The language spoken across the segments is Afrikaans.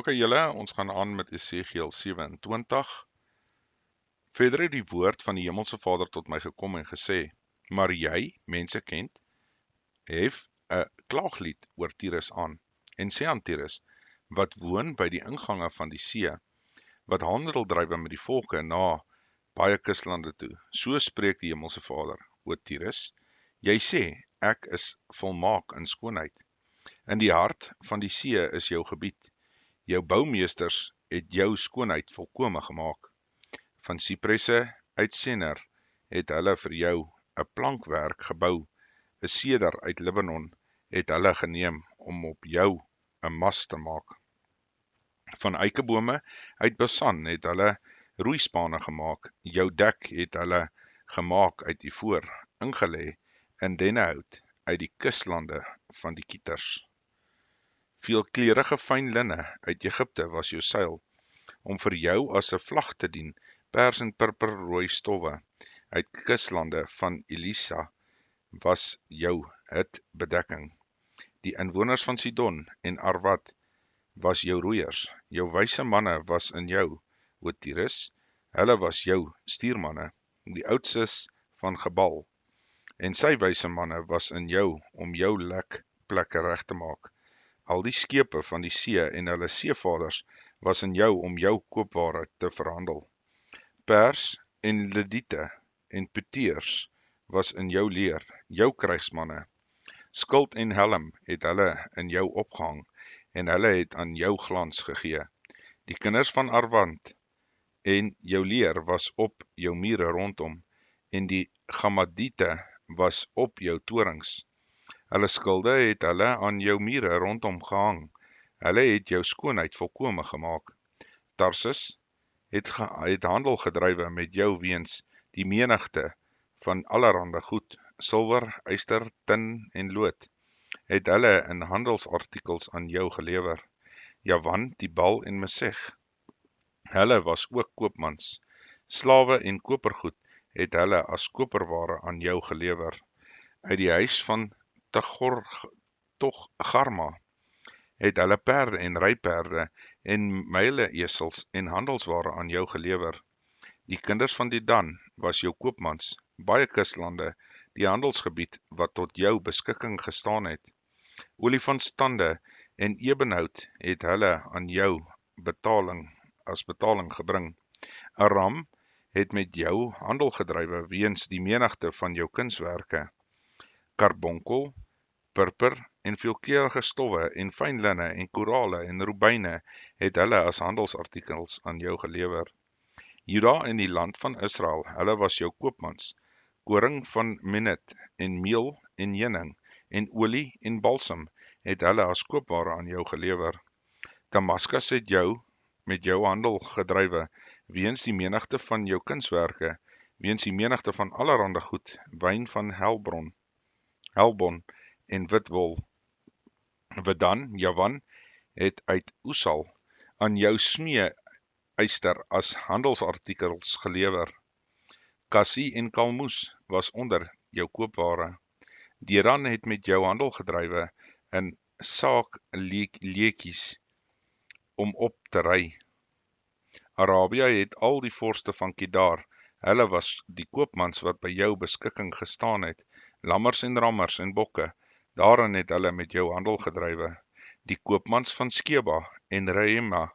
Ok julle, ons gaan aan met Esegiel 27. Verder het die woord van die Hemelse Vader tot my gekom en gesê, maar jy, mensekend, hef 'n klaaglied oor Tyrus aan, en sê aan Tyrus, wat woon by die ingange van die see, wat handel drywe met die volke na baie kuslande toe. So spreek die Hemelse Vader, o Tyrus, jy sê, ek is volmaak in skoonheid. In die hart van die see is jou gebied. Jou boumeesters het jou skoonheid volkome gemaak. Van sipresse uit Senir het hulle vir jou 'n plankwerk gebou. 'n Seder uit Libanon het hulle geneem om op jou 'n mas te maak. Van eikebome uit Basan het hulle roeispane gemaak. Jou dek het hulle gemaak uit ivoor, ingelê in dennehout uit die kuslande van die Kieters. Veelkleurige fyn linne uit Egipte was jou seil, om vir jou as 'n vlag te dien, pers en purperrooi stowwe. Uit kuslande van Elisa was jou bedekking. Die inwoners van Sidon en Arwad was jou roeiers. Jou wyse manne was in jou, o Tyrus, hulle was jou stuurmanne, die oudstes van Gebal. En sy wyse manne was in jou om jou lekplekke reg te maak. Al die skepe van die see en hulle seevaders was in jou om jou koopware te verhandel. Pers en Lidiete en Puteers was in jou leer, jou krygsmanne. Skild en helm het hulle in jou opgehang, en hulle het aan jou glans gegee. Die kinders van Arwand en jou leer was op jou mure rondom, en die Gammadiete was op jou torings. Hulle skilde het hulle aan jou mure rondom gehang. Hulle het jou skoonheid volkome gemaak. Tarsus het handel gedrywe met jou weens die menigte van allerhande goed, silwer, yster, tin en lood, het hulle in handelsartikels aan jou gelewer. Javan, Tibal en Meseg, hulle was ook koopmans. Slawe en kopergoed het hulle as koperware aan jou gelewer. Uit die huis van Togarma het hulle perde en ryperde en muileesels en handelsware aan jou gelewer. Die kinders van Dedan was jou koopmans, baie kuslande, die handelsgebied wat tot jou beskikking gestaan het. Olifantstande en ebenhout het hulle aan jou as betaling gebring. Aram het met jou handel gedrywe weens die menigte van jou kunswerke. Karbonkel, purper en veelkleurige stowwe en fyn linne en korale en robyne het hulle as handelsartikels aan jou gelewer. Juda en die land van Israel, hulle was jou koopmans. Koring van Minit en meel en heuning en olie en balsam het hulle as koopware aan jou gelewer. Damaskus het met jou handel gedrywe weens die menigte van jou kunswerke, weens die menigte van allerhande goed, wyn van Helbon en witwol. Vedan, Javan, het uit Oesal aan jou smee-yster as handelsartikels gelewer. Kassie en Kalmoes was onder jou koopware. Dedan het met jou handel gedrywe in saakleekies om op te ry. Arabia het al die vorste van Kedar, hulle was die koopmans wat by jou beskikking gestaan het, lammers en rammers en bokke, daarin het hulle met jou handel gedrywe. Die koopmans van Skeba en Reema,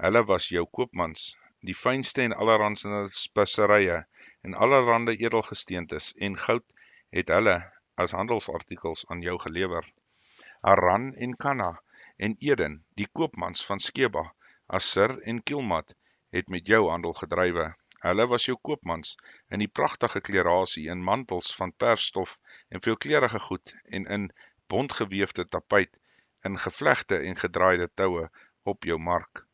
hulle was jou koopmans, die fynste en allerhande speserye en allerhande edelgesteentes en goud het hulle as handelsartikels aan jou gelewer. Haran en Kana en Eden, die koopmans van Skeba, Assir en Kilmat, het met jou handel gedrywe. Hulle was jou koopmans in die pragtige klerasie in mantels van persstof en veelkleurige goed en in bondgeweefde tapuit, in gevlegte en gedraaide toue op jou mark.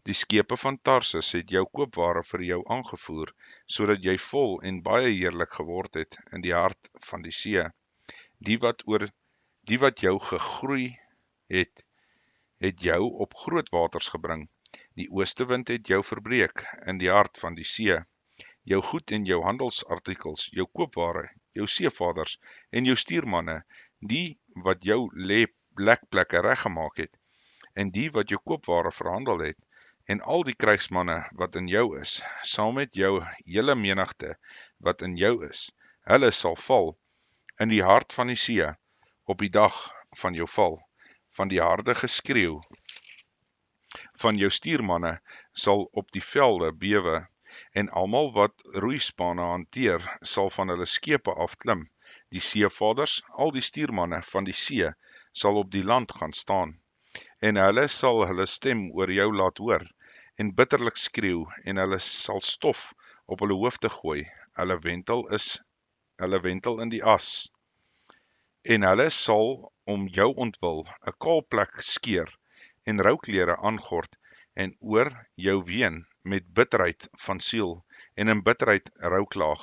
Die skepe van Tarsus het jou koopware vir jou aangevoer, sodat jy vol en baie heerlik geword het in die hart van die see. Die wat jou gegroei het jou op groot waters gebring. Die oostewind het jou verbreek in die hart van die see. Jou goed en jou handelsartikels, jou koopware, jou seevaders en jou stuurmanne, die wat jou lekplekke reggemaak het, en die wat jou koopware verhandel het, en al die krygsmanne wat in jou is, saam met jou hele menigte wat in jou is, hulle sal val in die hart van die see, op die dag van jou val, van die harde geskreeu van jou stuurmanne sal op die velde bewe, en almal wat roeispane hanteer, sal van hulle skepe afklim. Die seevaders, al die stuurmanne van die see, sal op die land gaan staan, en hulle sal hulle stem oor jou laat hoor, en bitterlik skreeu, en hulle sal stof op hulle hoofde gooi, hulle wentel in die as, en hulle sal om jou ontwil 'n kaal plek skeer, en rouklere aangord, en oor jou ween met bitterheid van siel, en in bitterheid rouklaag,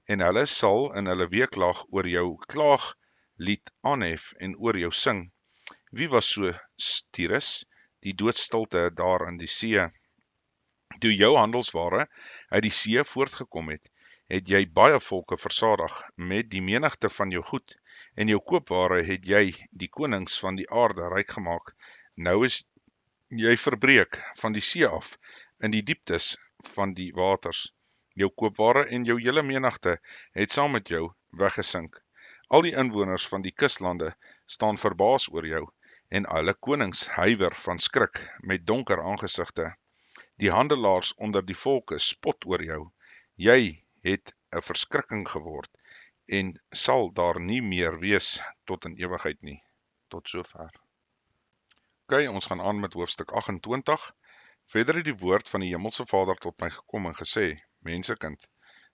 en hulle sal in hulle weeklaag oor jou klaaglied aanhef, en oor jou sing. Wie was so Tyrus, die doodstilte daar in die see? Toe jou handelsware uit die see voortgekom het jy baie volke versadig met die menigte van jou goed, en jou koopware het jy die konings van die aarde ryk gemaak. Nou is jy verbreek van die see af, in die dieptes van die waters. Jou koopware en jou hele menigte het saam met jou weggesink. Al die inwoners van die kuslande staan verbaas oor jou, en alle konings huiwer van skrik met donker aangesigte. Die handelaars onder die volke spot oor jou. Jy het 'n verskrikking geword, en sal daar nie meer wees tot in ewigheid nie. Tot sover. OK, ons gaan aan met hoofstuk 28. Verder het die woord van die Hemelse Vader tot my gekom en gesê: Mensekind,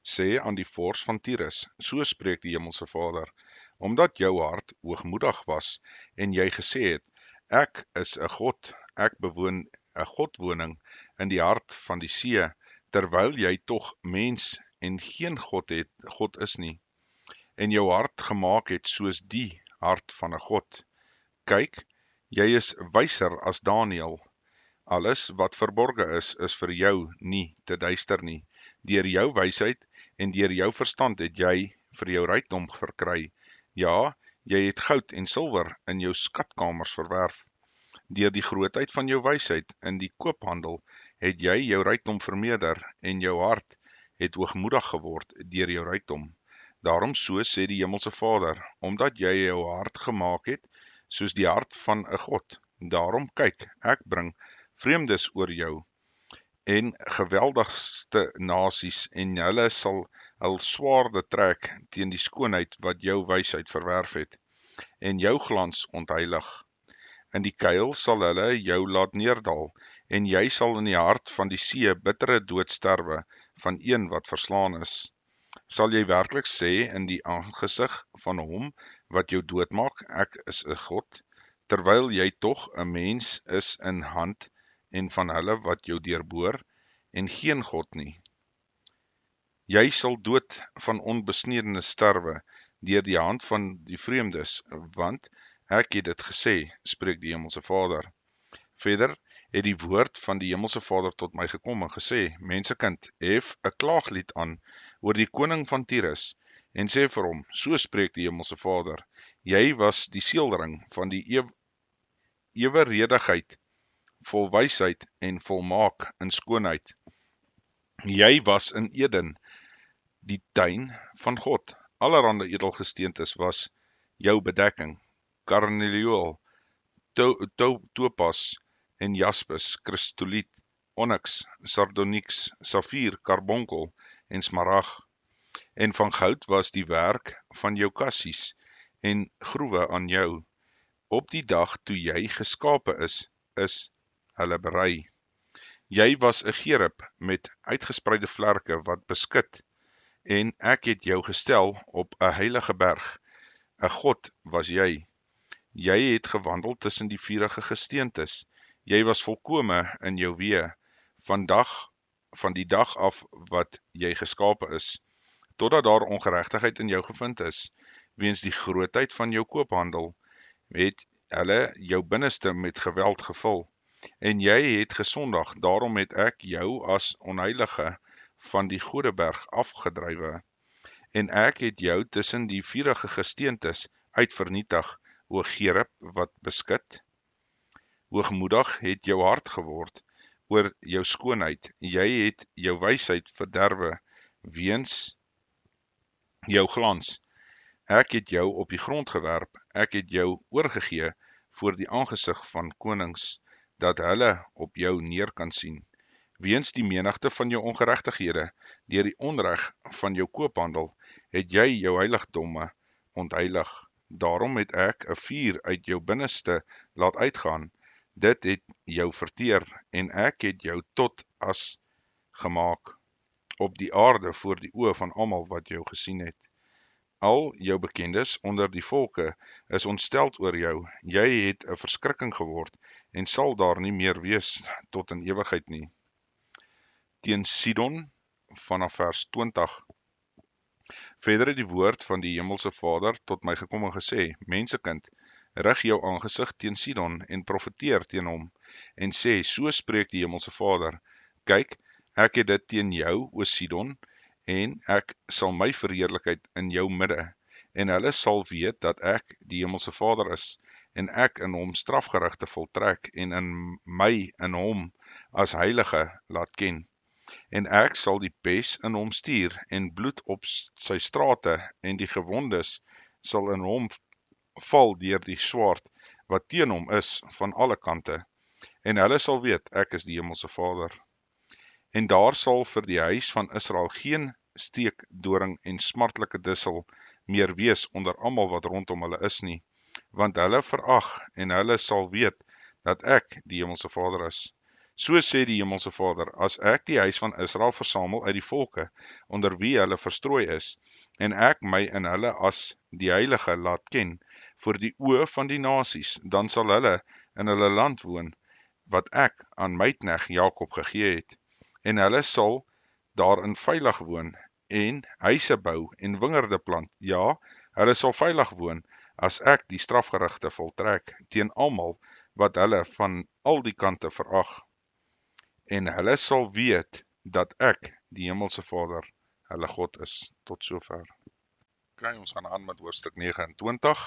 sê aan die vors van Tyrus, so spreek die Hemelse Vader, omdat jou hart hoogmoedig was, en jy gesê het, ek is 'n God, ek bewoon 'n godwoning in die hart van die see, terwyl jy tog mens en geen God is nie, en jou hart gemaak het soos die hart van 'n God. Kyk, jy is wyser as Daniël. Alles wat verborge is vir jou nie te duister nie. Deur jou wysheid en deur jou verstand het jy vir jou rykdom verkry. Ja, jy het goud en silwer in jou skatkamers verwerf. Deur die grootheid van jou wysheid in die koophandel het jy jou rykdom vermeerder, en jou hart het hoogmoedig geword deur jou rykdom. Daarom so sê die Hemelse Vader, omdat jy jou hart gemaak het soos die hart van 'n God. Daarom kyk, ek bring vreemdes oor jou, en geweldigste nasies, en hulle sal hul swaarde trek teen die skoonheid wat jou wysheid verwerf het, en jou glans ontheilig. In die kuil sal hulle jou laat neerdal, en jy sal in die hart van die see bittere dood sterwe van een wat verslaan is. Sal jy werklik sê in die aangesig van hom wat jou doodmaak, ek is 'n God, terwyl jy tog 'n mens is in hand en van hulle wat jou deurboor, en geen God nie. Jy sal dood van onbesnedenis sterwe, deur die hand van die vreemdes, want ek het dit gesê, spreek die Hemelse Vader. Verder het die woord van die Hemelse Vader tot my gekom en gesê: Mensekind, hef 'n klaaglied aan oor die koning van Tyrus, en sê vir hom, so spreek die Hemelse Vader, jy was die seelring van die eweredigheid, vol wysheid en volmaak in skoonheid. Jy was in Eden, die tuin van God. Allerhande edelgesteentes was jou bedekking, karneliol, topas en jaspis, kristoliet, onyx, sardonyx, safier, karbonkel en smarag. En van goud was die werk van jou kassies en groewe aan jou. Op die dag toe jy geskape is hulle berei. Jy was 'n gerub met uitgespreide vlerke wat beskit, en ek het jou gestel op 'n heilige berg. 'n God was jy. Jy het gewandel tussen die vurige gesteentes. Jy was volkome in jou weë, van die dag af wat jy geskape is, totdat daar ongeregtigheid in jou gevind is. Weens die grootheid van jou koophandel het hulle jou binneste met geweld gevul, en jy het gesondig, daarom het ek jou as onheilige van die Godeberg afgedrywe, en ek het jou tussen die vurige gesteentes uitvernietig, o gerub wat beskit. Hoogmoedig het jou hart geword oor jou skoonheid. Jy het jou wysheid verderwe weens jou glans. Ek het jou op die grond gewerp, ek het jou oorgegee voor die aangesig van konings, dat hulle op jou neer kan sien. Weens die menigte van jou ongeregtighede, deur die onreg van jou koophandel, het jy jou heiligdomme ontheilig. Daarom het ek 'n vuur uit jou binneste laat uitgaan. Dit het jou verteer en ek het jou tot as gemaak op die aarde voor die oë van almal wat jou gesien het. Al jou bekendes onder die volke is ontsteld oor jou. Jy het 'n verskrikking geword en sal daar nie meer wees tot in ewigheid nie. Teen Sidon vanaf vers 20. Verder het die woord van die Hemelse Vader tot my gekom en gesê: Mensekind, rig jou aangesig teen Sidon en profeteer teen hom en sê: So spreek die Hemelse Vader: Kyk, ek het dit teen jou, o Sidon, en ek sal my verheerlikheid in jou midde, en hulle sal weet dat ek die Hemelse Vader is, en ek in hom strafgerigte voltrek, en in my in hom as heilige laat ken. En ek sal die pes in hom stuur, en bloed op sy strate, en die gewondes sal in hom val deur die swaard, wat teen hom is van alle kante, en hulle sal weet, ek is die Hemelse Vader. En daar sal vir die huis van Israel geen steekdoring en smartlike dissel meer wees onder almal wat rondom hulle is nie, want hulle verag en hulle sal weet dat ek die Hemelse Vader is. So sê die Hemelse Vader, as ek die huis van Israel versamel uit die volke, onder wie hulle verstrooi is, en ek my in hulle as die heilige laat ken, voor die oë van die nasies, dan sal hulle in hulle land woon, wat ek aan my knegt Jakob gegee het, en hulle sal daarin veilig woon, en huise bou en wingerde plant, ja, hulle sal veilig woon, as ek die strafgerigte voltrek, teen almal wat hulle van al die kante verag. En hulle sal weet, dat ek, die Hemelse Vader, hulle God is. Tot sover. Okay, ons gaan aan met hoofstuk 29.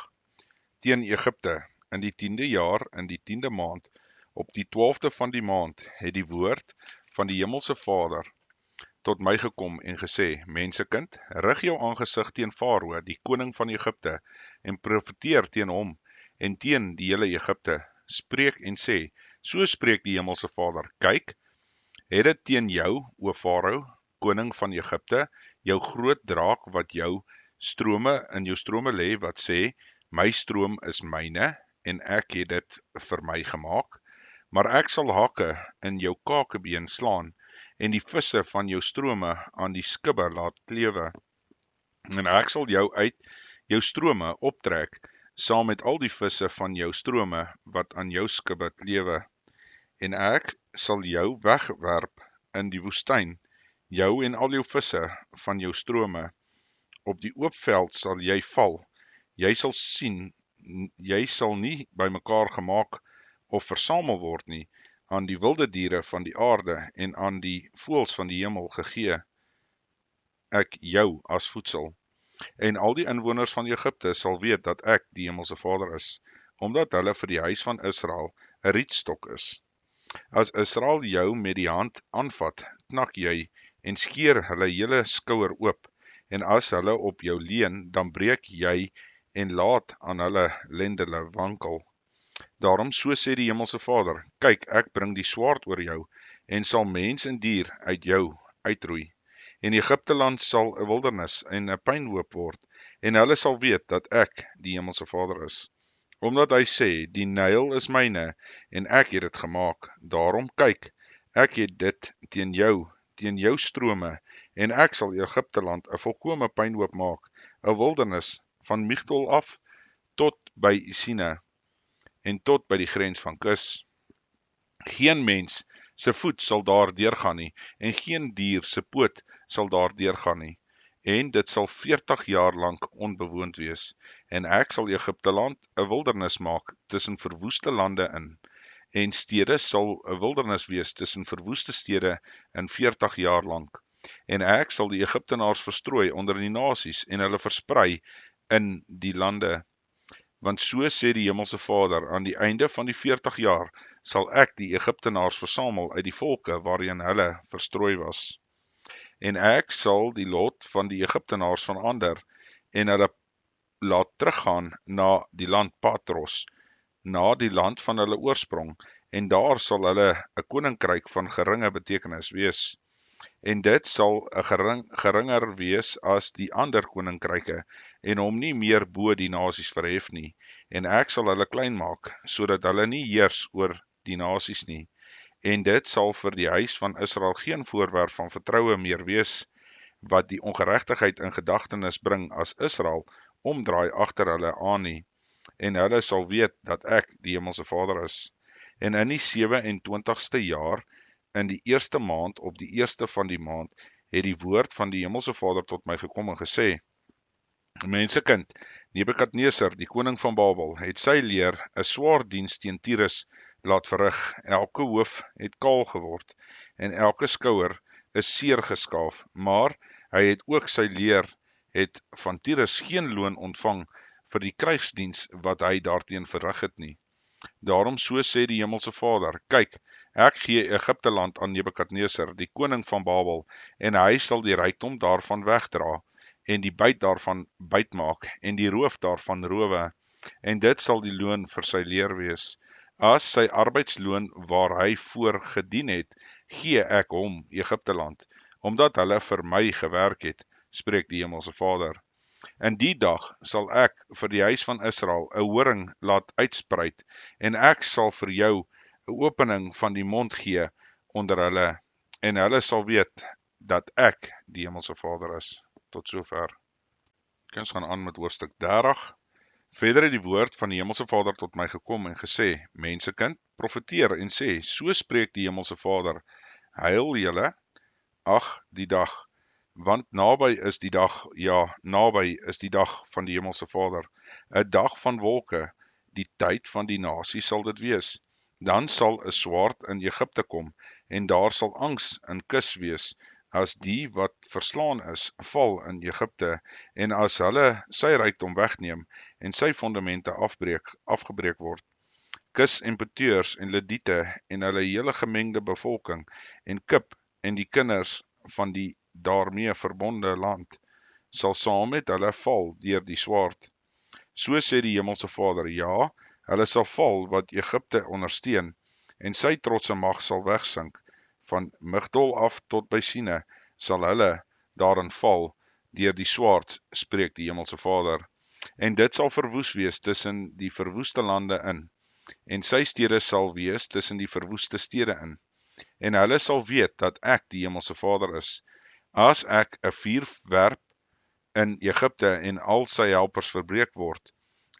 Teen Egipte, in die 10de jaar, in die 10de maand, op die 12de van die maand, het die woord van die Hemelse Vader tot my gekom en gesê: Mensekind, rig jou aangesig teen Farao, die koning van Egipte, en profeteer teen hom, en teen die hele Egipte. Spreek en sê: So spreek die Hemelse Vader: Kyk, het dit teen jou, o Farao, koning van Egipte, jou groot draak wat jou strome lê, wat sê: My stroom is myne, en ek het dit vir my gemaak, maar ek sal hakke in jou kakebeen slaan, en die visse van jou strome aan die skibbe laat klewe. En ek sal jou uit jou strome optrek, saam met al die visse van jou strome, wat aan jou skibbe klewe. En ek sal jou wegwerp in die woestyn, jou en al jou visse van jou strome. Op die oop veld sal jy val. Jy sal sien, jy sal nie bymekaar gemaak of versamel word nie, aan die wilde diere van die aarde en aan die voëls van die hemel gegee ek jou as voedsel. En al die inwoners van Egipte sal weet dat ek die Hemelse Vader is, omdat hulle vir die huis van Israel 'n rietstok is. As Israel jou met die hand aanvat, knak jy en skeer hulle hele skouer oop, en as hulle op jou leun, dan breek jy en laat aan hulle lendele wankel. Daarom so sê die Hemelse Vader: Kyk, ek bring die swaard oor jou, en sal mens en dier uit jou uitroei. En Egipte land sal 'n wildernis en 'n pynhoop word, en hulle sal weet dat ek die Hemelse Vader is. Omdat hy sê, die Nyl is myne, en ek het dit gemaak. Daarom kyk, ek het dit teen jou strome, en ek sal Egipte land 'n volkome pynhoop maak, 'n wildernis van Migdol af tot by Sine, en tot by die grens van Kus. Geen mens se voet sal daar deurgaan nie, en geen dier se poot sal daar deurgaan nie, en dit sal 40 jaar lank onbewoond wees, en ek sal Egipte land 'n wildernis maak tussen verwoeste lande in, en stede sal 'n wildernis wees tussen verwoeste stede in 40 jaar lank, en ek sal die Egiptenaars verstrooi onder die nasies en hulle versprei in die lande. Want so sê die Hemelse Vader, aan die einde van die 40 jaar sal ek die Egiptenaars versamel uit die volke waarheen hulle verstrooi was. En ek sal die lot van die Egiptenaars verander en hulle laat teruggaan na die land Patros, na die land van hulle oorsprong, en daar sal hulle 'n koninkryk van geringe betekenis wees. En dit sal 'n geringer wees as die ander koninkryke, en hom nie meer bo die nasies verhef nie. En ek sal hulle klein maak, sodat hulle nie heers oor die nasies nie. En dit sal vir die huis van Israel geen voorwerp van vertroue meer wees, wat die ongeregtigheid in gedagtenis bring as Israel omdraai agter hulle aan nie. En hulle sal weet dat ek die Hemelse Vader is. En in die 27ste jaar, in die eerste maand, op die eerste van die maand, het die woord van die Hemelse Vader tot my gekom en gesê: Mensekind, Nebukadneser, die koning van Babel, het sy leer 'n swaar diens teen Tyrus laat verrig. Elke hoof het kaal geword en elke skouer is seer geskaaf, maar hy het ook sy leer het van Tyrus geen loon ontvang vir die krygsdiens wat hy daarteen verrig het nie. Daarom so sê die Hemelse Vader: Kyk, ek gee Egipte land aan Nebukadneser, die koning van Babel, en hy sal die rykdom daarvan wegdra, en die byt daarvan bytmaak, en die roof daarvan rowe, en dit sal die loon vir sy leer wees. As sy arbeidsloon waar hy voor gedien het, gee ek hom Egipte land, omdat hulle vir my gewerk het, spreek die Hemelse Vader. In die dag sal ek vir die huis van Israel 'n horing laat uitspruit, en ek sal vir jou 'n opening van die mond gee onder hulle, en hulle sal weet dat ek die Hemelse Vader is. Tot sover. Ons gaan aan met hoofstuk 30. Verder het die woord van die Hemelse Vader tot my gekom en gesê: Mensekind, profeteer en sê: So spreek die Hemelse Vader: Huil julle, ag die dag, want naby is die dag, ja, naby is die dag van die Hemelse Vader, 'n dag van wolke, die tyd van die nasie sal dit wees. Dan sal 'n swaard in Egipte kom, en daar sal angs in Kus wees, as die wat verslaan is, val in Egipte, en as hulle sy rykdom wegneem, en sy fondamente afgebreek word. Kus en Peteurs en Lidite, en hulle hele gemengde bevolking, en Kip, en die kinders van die daarmee verbonde land, sal saam met hulle val deur die swaard. So sê die Hemelse Vader: Ja, hulle sal val wat Egipte ondersteun, en sy trotse mag sal wegsink. Van Migdol af tot by Sine sal hulle daarin val deur die swaard, spreek die Hemelse Vader. En dit sal verwoes wees tussen die verwoeste lande in, en sy stede sal wees tussen die verwoeste stede in. En hulle sal weet dat ek die Hemelse Vader is, as ek 'n vuur werp in Egipte en al sy helpers verbreek word.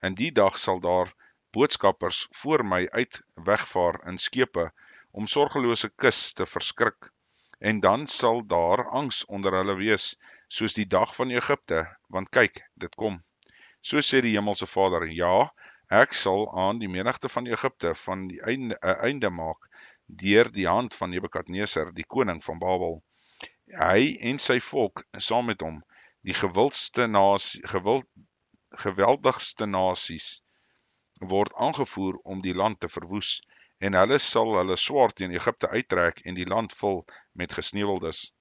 In die dag sal daar boodskappers voor my wegvaar in skepe, om sorgelose Kus te verskrik, en dan sal daar angs onder hulle wees, soos die dag van Egipte, want kyk, dit kom. So sê die Hemelse Vader: Ja, ek sal aan die menigte van Egipte van die einde maak, deur die hand van Nebukadneser, die koning van Babel. Hy en sy volk saam met hom, die geweldigste nasies, word aangevoer om die land te verwoes, en hulle sal hulle swaard teen Egipte uittrek en die land vul met gesneuweldes.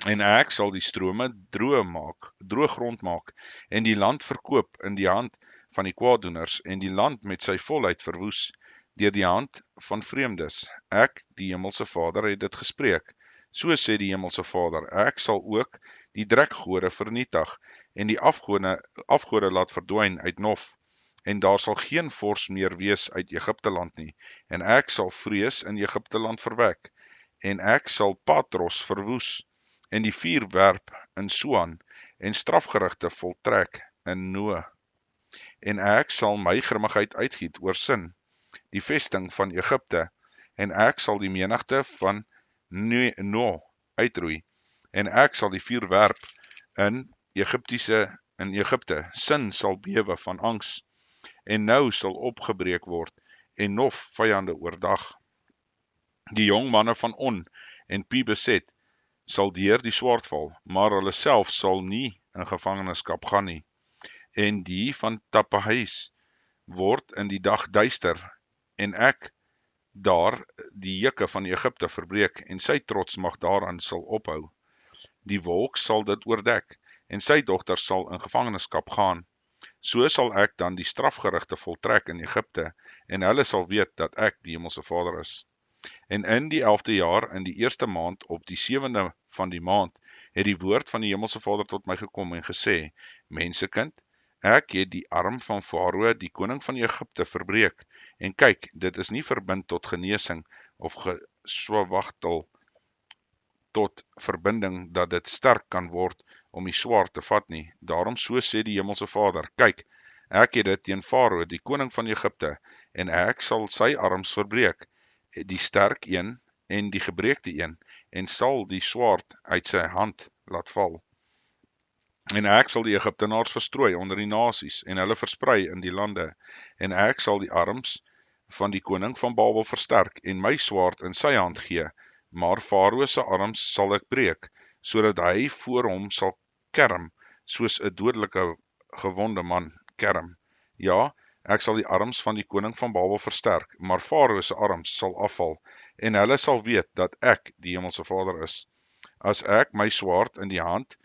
En ek sal die strome droog grond maak, en die land verkoop in die hand van die kwaaddoeners, en die land met sy volheid verwoes, deur die hand van vreemdes. Ek, die Hemelse Vader, het dit gespreek. So sê die Hemelse Vader: Ek sal ook die drekgode vernietig, en die afgode laat verdwyn uit Nof, en daar sal geen vors meer wees uit Egipte land nie, en ek sal vrees in Egipte land verwek, en ek sal Patros verwoes, en die vuur werp in Soan, en strafgerigte voltrek in No. En ek sal my grimmigheid uitgiet oor Sin, die vesting van Egipte, en ek sal die menigte van No uitroei, en ek sal die vuur werp in Egipte. Sin sal bewe van angs, en Nou sal opgebreek word, en Nof vyande oordag. Die jong manne van On en Pi beset sal deur die swaard val, maar hulle self sal nie in gevangenskap gaan nie. En die van Tappahis word in die dag duister, en ek, daar die juke van Egipte verbreek en sy trots mag daaraan sal ophou. Die wolk sal dit oordek en sy dogters sal in gevangenskap gaan. So sal ek dan die strafgerigte voltrek in Egipte en hulle sal weet dat ek die Hemelse Vader is. En in die 11de jaar, in die eerste maand, op die 7de van die maand, het die woord van die Hemelse Vader tot my gekom en gesê, Mensekind, ek het die arm van Farao, die koning van Egipte, verbreek, en kyk, dit is nie verbind tot genesing, of geswawagtel tot verbinding, dat dit sterk kan word, om die swaard te vat nie. Daarom so sê die Hemelse Vader, kyk, ek het dit teen Farao, die koning van Egipte, en ek sal sy arms verbreek, die sterk een en die gebreekte een, en sal die swaard uit sy hand laat val. En ek sal die Egiptenaars verstrooi onder die nasies, en hulle versprei in die lande, en ek sal die arms van die koning van Babel versterk, en my swaard in sy hand gee, maar Farao se arms sal ek breek, sodat hy voor hom sal kerm, soos 'n dodelike gewonde man kerm. Ja, ek sal die arms van die koning van Babel versterk, maar Farao se arms sal afval, en hulle sal weet dat ek die Hemelse Vader is. As ek my swaard in die hand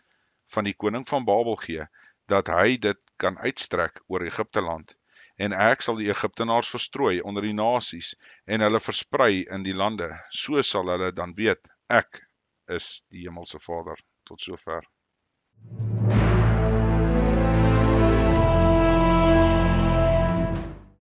van die koning van Babel gee, dat hy dit kan uitstrek oor Egipte land, en ek sal die Egiptenaars verstrooi onder die nasies, en hulle versprei in die lande, so sal hulle dan weet, ek is die Hemelse Vader. Tot sover.